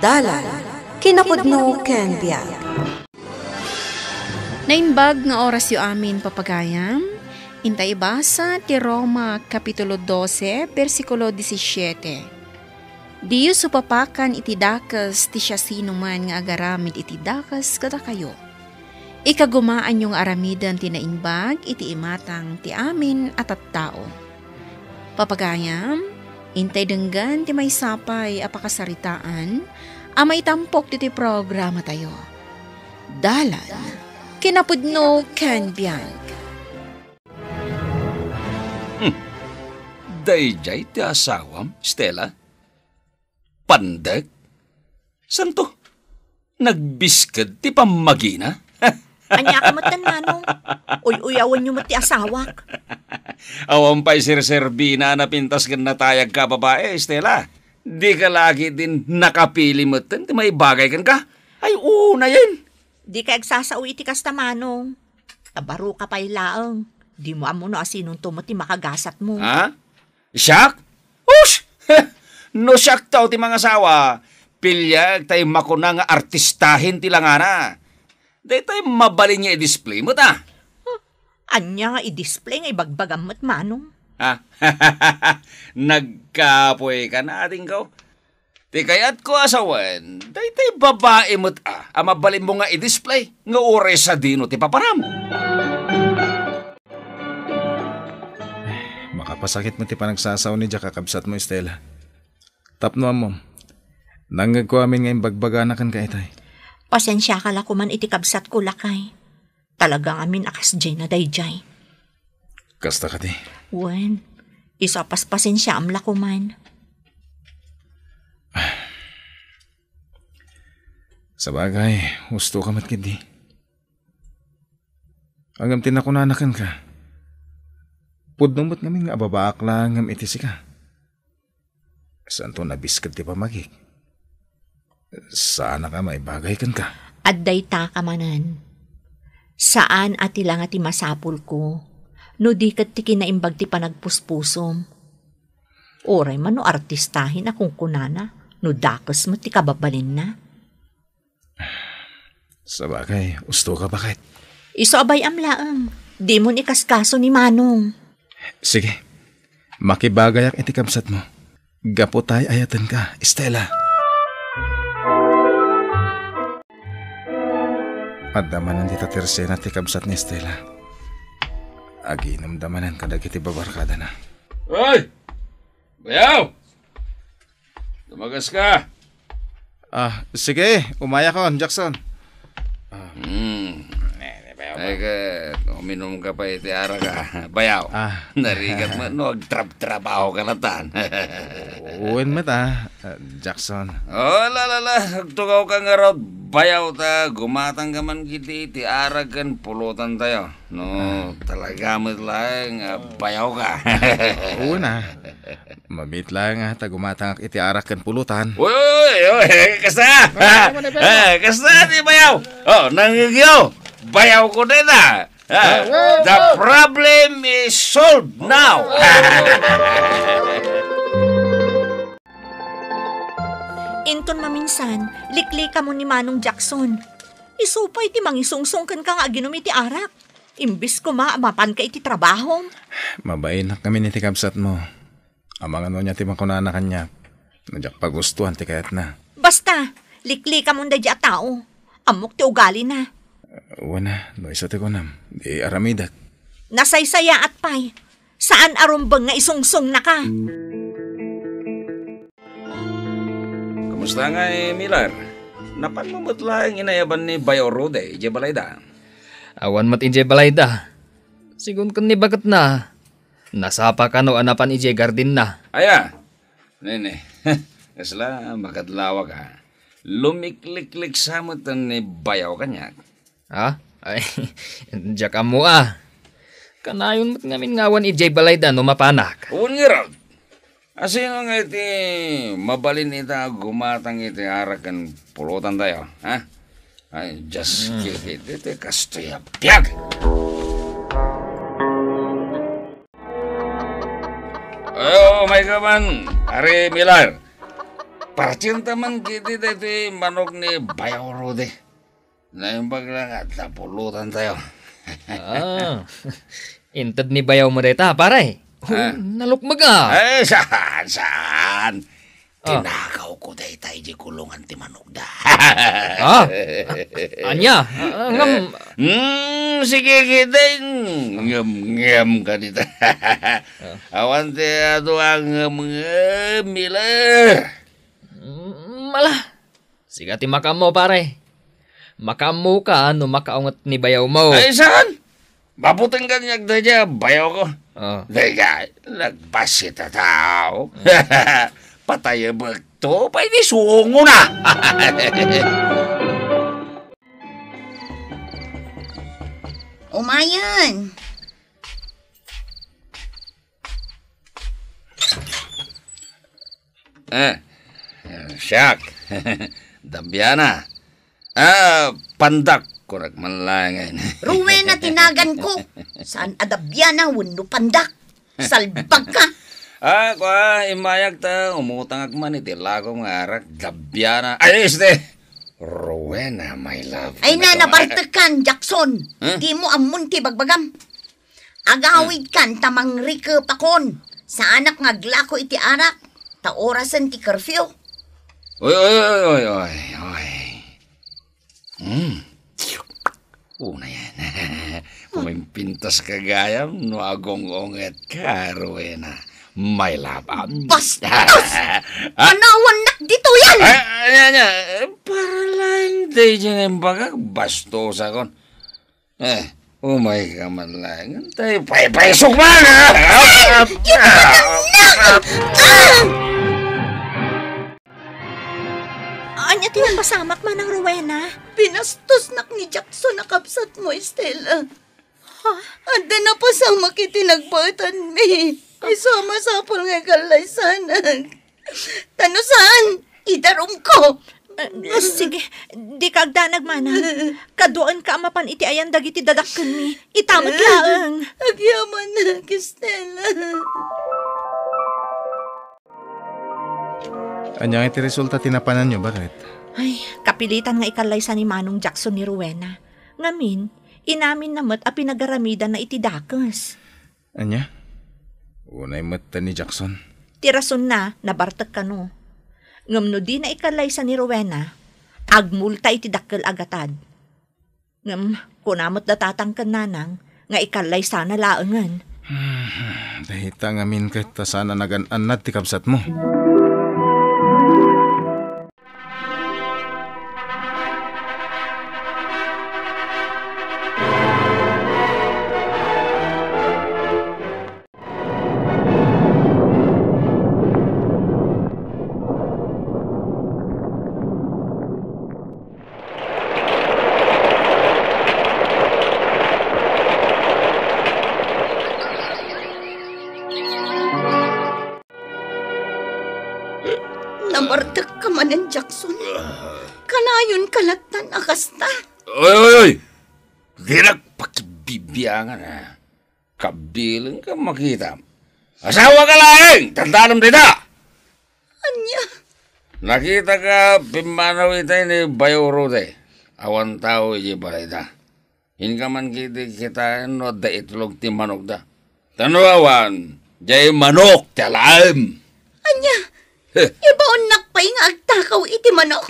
Dalan, kinapudno ken biag. Naimbag nga oras yu amin papagayam, intay basa ti Roma Kapitulo 12, versikulo 17. Diyo supapakan iti dakas ti siya sinuman nga agaramid iti dakas kada kayo. Ikagumaan yung aramidan ti naimbag iti imatang ti amin at tao. Papagayam, intay denggan ti may sapay apakasaritaan, amay tampok ti programa tayo. Dalan, kinapudno ken biag. Dayjay ti asawam, Stella? Pandag? Santo? Nagbiskad ti pamagina? Anya ka matan manong. Uy-uyawan nyo mati asawak. Awan pa'y sirserbina na pintas gan natayag ka babae, Stella. Di ka lagi din nakapili mo ti may bagay kan ka. Ay, una yan. Di ka agsasawi iti kasta manong. Tabaro ka pa'y laang. Di mo amo no asinong tumati makagasat mo. Ha? Siyak? Ush! No siyak tao ti mga asawa. Pilyag tayo makuna nga artistahin ti langana. Day tayo mabalin niya i-display mo ta. Anya nga i-display nga ibagbagam mo't manong. Ha? Nagkapoy ka na ating ko. Ti kayat ko asawan, day tayo babae mo't mabalin mo nga i-display. Nga ure sa dino ti paparam. Makapasakit mo ti panagsasaw ni Jack kakabsat mo, Stella. Tapno mo. Nanggag ko amin ngayong bagbaganakan ka itay. Pasensya ka la kuman iti kabsat ko lakay. Talagang amin akas jay na dayjay. Kasta ka ti. Wen, isa pas pasensya am la kuman. Sa bagay, gusto ka matkid di. Agam tinakunanakan ka. Pudnong ba't ngamin nga babaak lang ngam itisi ka? Saan to nabiskad ti pamagik? Sana ka may bagay kan ka? Adday ta ka manan. Saan ati lang ati masapul ko? No di kat ti kinaimbag ti panagpuspusom. Oray man no artistahin akong kunana. No dakos mo ti kababalin na. Sa bagay, gusto ka bakit? Iso abay amlaang. Di mo ni kaskaso ni Manong. Sige, makibagayak iti kabsat mo. Gapo tay ayatan ka, Stella. Adamanan ti tatersena ti kabsat ni Stella. Aginamdamanan kadag iti babarkada na. Hoy! Bayaw! Tumagas ka! Sige, umaya ko, Jackson. Ay ka, uminom ka pa iti ara ka. Bayaw, narigat mo, no, trabaho ka na tan. Uwin mo ta, Jackson. Lala, tugaw ka nga raw, bayaw ta, gumatang ka man kiti, iti ara kan pulutan tayo. No, talaga mo lang, bayaw ka. Una, mabit lang ta, gumatang iti ara kan pulutan. Uy, kasta! Kasta di bayaw! Nangigyaw! Bayaw ko din The problem is solved now. Inton maminsan, liklika mo ni Manong Jackson. Isupay ti mangisungsungkan ka nga ginom iti arak. Imbis ko mapan ka iti trabaho. Mabay na kami ni ti kabsat mo. Amang ano niya ti makunana kanya. Nadyak pagustuhan ti kayat na. Basta, liklika mo dadya tao. Amok ti ugali na. Wana, no isa ti kunam. Di aramidat. Nasaysaya at pay. Saan arumbang nga isungsong na ka? Kamusta nga Miller? Napan mo lang inayaban ni Bayaw Rode, Ije Balayda? Awan mat Ije Balayda. Sigun kan ni bagat na. Nasapa ka no anapan Ije Garden na. Aya, nene. Kasla, makadlawa ka. Lumiklik-lik sa mo ni Bayaw kanya. Ha? Ay, diyak mo Kanayon mo't ngamin ngawan Ije Balayda no mapanak. Uwan nga raw. Asino nga iti mabalin ita gumatang iti harakan pulutan tayo, ha? Ay, just kick it. Iti kastoya piyag! Ayo, may kaman, Ari Miller. Parcinta man kiti dito manok ni Bayaw Rudy. Naimbag lang at napulutan tayo. Inted ni bayaw mo deta, pare. Nalukmag ah. Ay, saan? Tinakaw ko day tayo di kulungan ti manok da. Anya? Sige kita. Ngam ka dito. Awan ti ato ang mila. Malah. Sige ti makamo, pare. Makamo ka, no makaungat ni bayaw mo. Ay, saan? Babutin ka niya daya, bayaw ko. Daya, nagbasit na tao. Patay ba ito? Pa'y di sungo na. Umayan. Siyak. Dambiana. Pandak ko nagmanlangan. Ruwen na tinagan ko. Saan adabyan na wano pandak? Salbag ka. Imayag ta. Umutang akman itila ko mga arak. Dambiana. Ay, Rowena, my love. Ay na, nabartakan, Jackson. Di mo amunti bagbagam. Agawid kan tamang rike pakon. Sa anak ngaglako iti arak. Ta orasan ti curfew. Oy. Una yan. Pumimpintas ka gayam, no agong-onget ka, Rowena. My love. Bastos! Panawanak dito yan! Para lang day dyan yung bagag. Bastos akon. Umay ka man lang. Tayo, paisok man! Anya tinapasamak man ng Rowena? Pinastos nak ni Jackson na kapsat mo, Estela. Anda na pasamak itinagbatan mi. Isama-sapol nga kalaysanan. Tanusan, idarom ko. Sige, di ka agdanag mana. Kaduan ka amapan iti ayan dagiti dadakken mi. Itamad laang. Agyaman na, Estela. Anyang iti resulta tinapanan nyo, bakit? Ay, kapilitan nga ikalaysa ni Manong Jackson ni Rowena. Ngamin, inamin namat a pinagaramida na iti dakas. Anya? Unay mata ni Jackson. Tirason na, nabartag ka no. Ngamno di na ikalaysa ni Rowena, agmulta iti dakkel agatad. Ngam, kunamot datatang kananang, nga ikalaysa na laangan. Dahita ngamin kahit ta sana nagan-anad ti kapsat mo. Nabartak ka manan, Jackson. Kanayon kalatan akasta. Oy! Di nagpakibibiyangan ha. Kabilang ka makita. Asawa ka lang! Tandaan mo dito! Anya? Nakita ka pimanaw itay ni Bayaw Rudy. Awan tao iji balita. Hinka man kita no da itlog ti manok da. Tanuawan, jay manok talam. Anya? Ibaon nakpay nga agtakaw iti manok.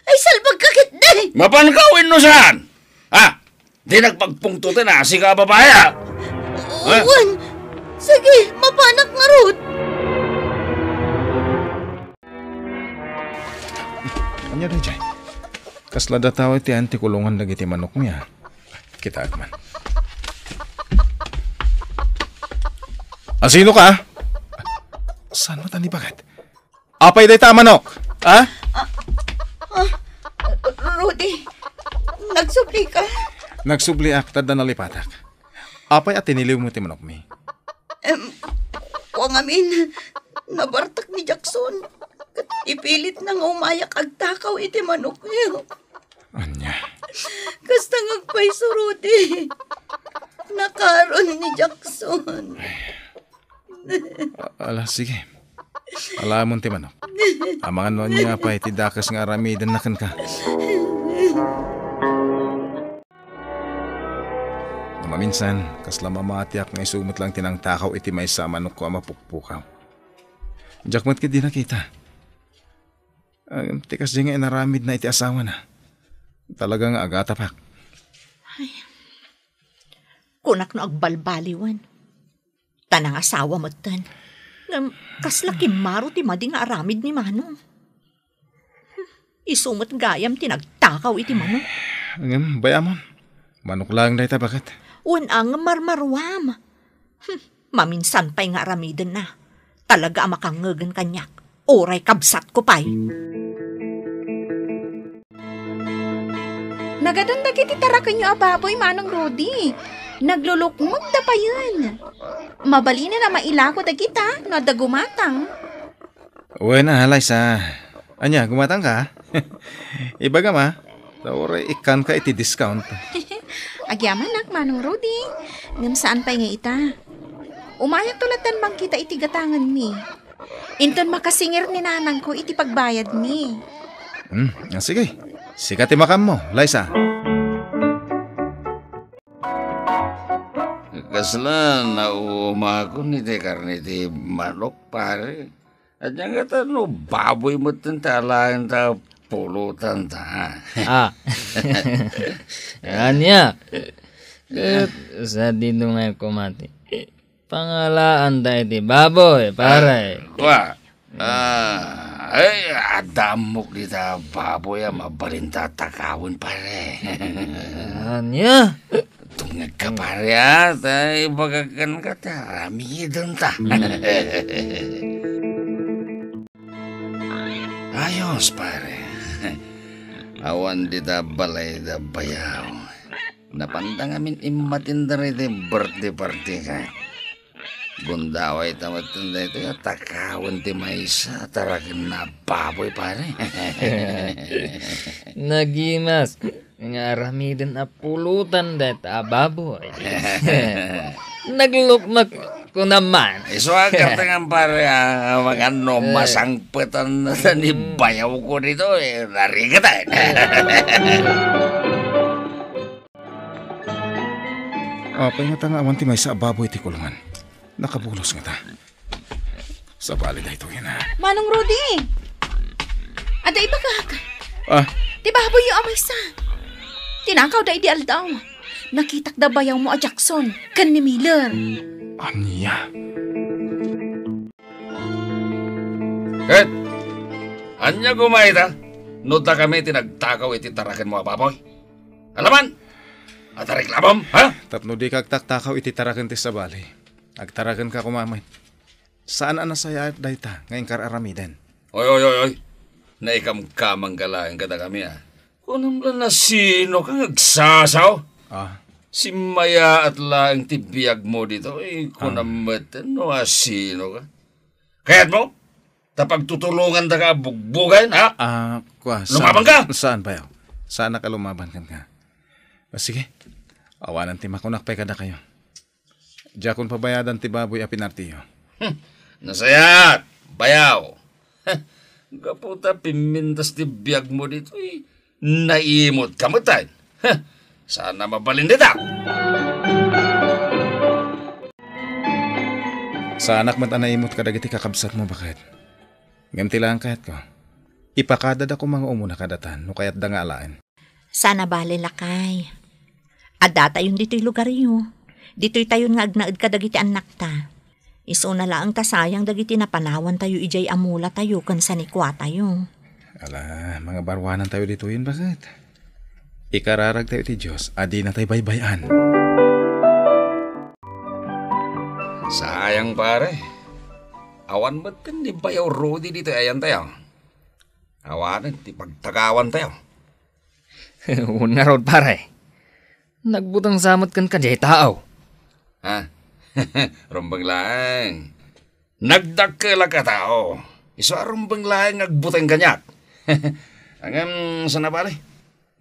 Ay salbag kakit day. Mapankawin no saan? Di nagpagpungtutin na si ka babaya. Uwan. Sige, mapanak nga rod. Anya rin, Jay? Kasla dataw iti anti-kulungan lagi ti manok niya. Kita agman. Sino ka? Saan mo tani bagat? Apay day ta manok? Rudy, nagsubli ka. Nagsubli akta da nalipatak. Apay at tiniliw mo ti manok mi. Kuwang amin, nabartak ni Jackson. Ipilit na nga umayak agtakaw iti manok niyo. Anya? Kasta ngagpay so Rudy. Nakaroon ni Jackson. Ala, sige. Alamon ti manok. Amangan mo niya pa iti dakas nga aramidan na kan ka. Maminsan, kasla mamatiak nga isumot lang tinang takaw iti may sa manok ko ang mapukpukaw. Jakmat ka di nakita. Tikas di nga inaramid na iti asawa na. Talagang agatapak. Kunak no agbalbaliwan. Tanang asawa mo tan. Kasla kimaro ti madi nga aramid ni Manong. Isumot gayam tinagtakaw iti manok. Bayamon, manok lang dahi ta bakit? Ang marmarwam. Maminsan pa'y nga aramidan na. Talaga makangagan kanyak. Oray kabsat ko pa'y. Nagadandag iti tarakan nyo ababoy, Manong Rudy. Naglulukmod da pa yun. Mabali na mailako da kita, no da gumatang. Uwe na, Liza. Anya, gumatang ka? Ibaga ma, oray ikan ka iti discount. Agyaman nak, Manong Rudy. Ngam saan pa'y nga ita? Umayak tulatan bang kita iti gatangan mi. Inton makasingir ni nanang ko iti pagbayad mi. Sige. Sikat makam mo, Liza. Kasla na umako ni te karne ti manok pare. At yung kata no baboy mo talaan ta pulutan ta. Anya. Sa dito nga kumati. Pangalaan tayo ti baboy, pare. Kwa. Ay, adamok di ta baboy mabalinta takawin pare. Anya. Tungag ka pare tay bagakan ka ta. Ramidon ta. Ayos pare. Awan di ta balay da bayaw. Napandang amin imatin da rin birthday party ka. Gundaway tamatanda ito yung takawan ti maysa tarakin na baboy pare. Nagimas. Nga aramidan a pulutan deta baboy. Naglukmak ko naman. Iso agad tangan pare mga no masangpetan na ni bayaw ko dito narigatan. Pangata nga awan ti maysa baboy ti kulungan. Nakabulos nga ta. Sa bali na ito yan ha. Manong Rudy! Ada iba ka? Di baboy yung amay sa. Tinakaw da idi aldaw. Nakitak da bayaw mo a Jackson. Kan ni Miller. Anya? Ket! Anya gumay ta? Nuta kami tinagtakaw iti tarakan mo a baboy. Alaman! At reklamam, ha? Tapno di kagtaktakaw iti tarakan ti sa bali. Agtarakan ka kumamay. Saan anasaya dayta ngayon kararamidan? Oy. Naikamkamang kalahin ka na kami Kunam lang na sino kang agsasaw? Si Maya at lang tibiyag mo dito. Kunamatan no sino ka? Kaya't mo? Tapagtutulungan na ka bugbugan, ha? Lumaban ka? Saan ba yaw? Saan na ka lumaban ka? Sige, awanan ti makunak pa kada kayo. Diakon pabayadan ti baboy a pinartiyo. Nasayat, bayaw. Kaputa pimintas ti biyag mo dito naimot kamutan. Sana mabalin dita. Sa anak man naimot kadagiti kakabsat mo bakit? Ngam ti lang kahit ko. Ipakadad ako mga umuna kadatan no kayat da nga alain. Sana bali lakay. Adata yun dito'y lugar yun. Dito'y tayon nga agnaad ka dagiti anak ta. Iso na lang ta sayang dagiti napanawan tayo ijay amula tayo kan sanikwa tayo. Ala, mga barwanan tayo dito yun bakit? Ikararag tayo ti Diyos, adi na tayo baybayan. Sayang pare. Awan ba't hindi bayaw Rudy dito ayan tayo? Awanan, ti pagtagawan tayo. Una rod pare. Nagbutang samot kan kajay tao. Rumbang lang. Nagdakkel ka tao. Iso rumbang lang nagbutang kanyak. Hanggang sana bali.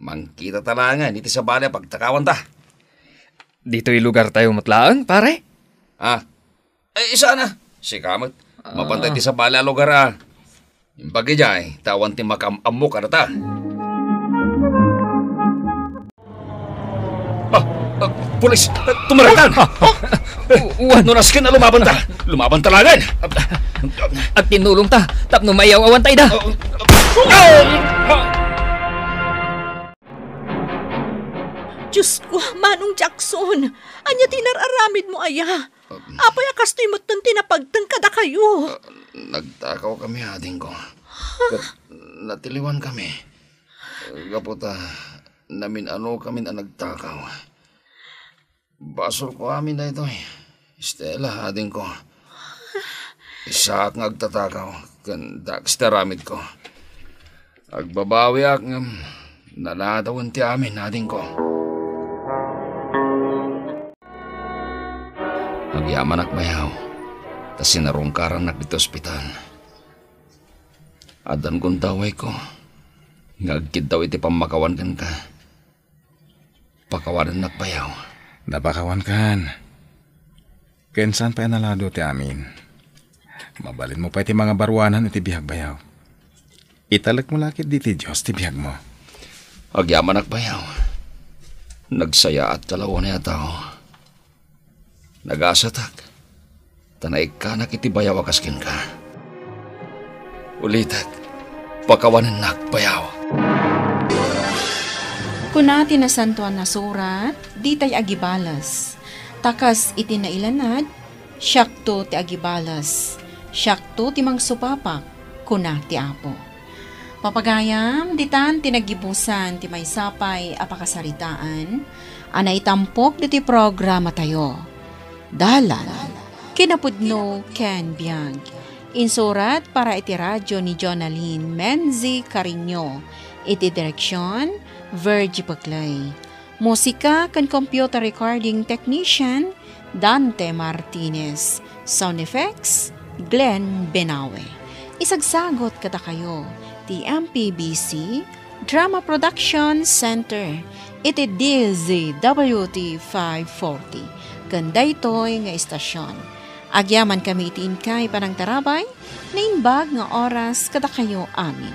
Mangkita talangan, iti sa bali pagtakawan ta. Dito'y lugar tayo matlaang, pare? Isa na. Si Kamot. Mapantay ti sa bala lugar ah. Yung bagay tawan ti makamamok ka na ta. Pulis! Tumaratan! Nunaskin na lumaban ta! Lumaban talagan! At tinulong ta, tapno mayaw awan tayo da. Diyos ko, Manong Jackson, anya tinararamid mo aya. Apay akastoy mo't tinapagtang kada kayo. Nagtakaw kami ading ko. Natiliwan kami. Gaputa, namin ano kami na nagtakaw. Basol ko amin na ito eh. Stella, ading ko. Isa ak ngagtatakaw. Kandak staramid ko. Agbabawi ak naladawan ti amin ading ko. Agyaman ak bayaw. Tas sinarungkaran nak dito ospital. Adan kong taway ko. Ngagkid daw iti pamakawan kan ka. Pakawanan nak bayaw. Napakawan kan. Kensan pa nalado ti amin. Mabalin mo pa iti mga barwanan iti bihag bayaw. Italak mo lakit di ti Diyos ti bihag mo. Agyaman ak bayaw. Nagsaya at kalawan niya tao. Nagasatak. Tanay ka nakiti bayaw akaskin ka. Ulitak. Pakawanan nak bayaw. Kunati na santuan na surat, di tay agibalas. Takas iti nailanad, syakto ti agibalas. Syakto ti mangsupapak, kunati apo. Papagayam, ditan tinagibusan ti may sapay apakasaritaan, anay tampok di ti programa tayo. Dalan, kinapudno Ken Biag. Insurat para iti radyo ni Jonaline Menzi Carino. Iti direksyon, Virgie Paclay. Musika kan computer recording technician, Dante Martinez. Sound effects, Glenn Benawe. Isagsagot kata kayo, ti MPBC Drama Production Center. Iti DZWT 540. Ganda ito'y nga istasyon. Agyaman kami itiin kay panang tarabay, na inbag nga oras kada kayo amin.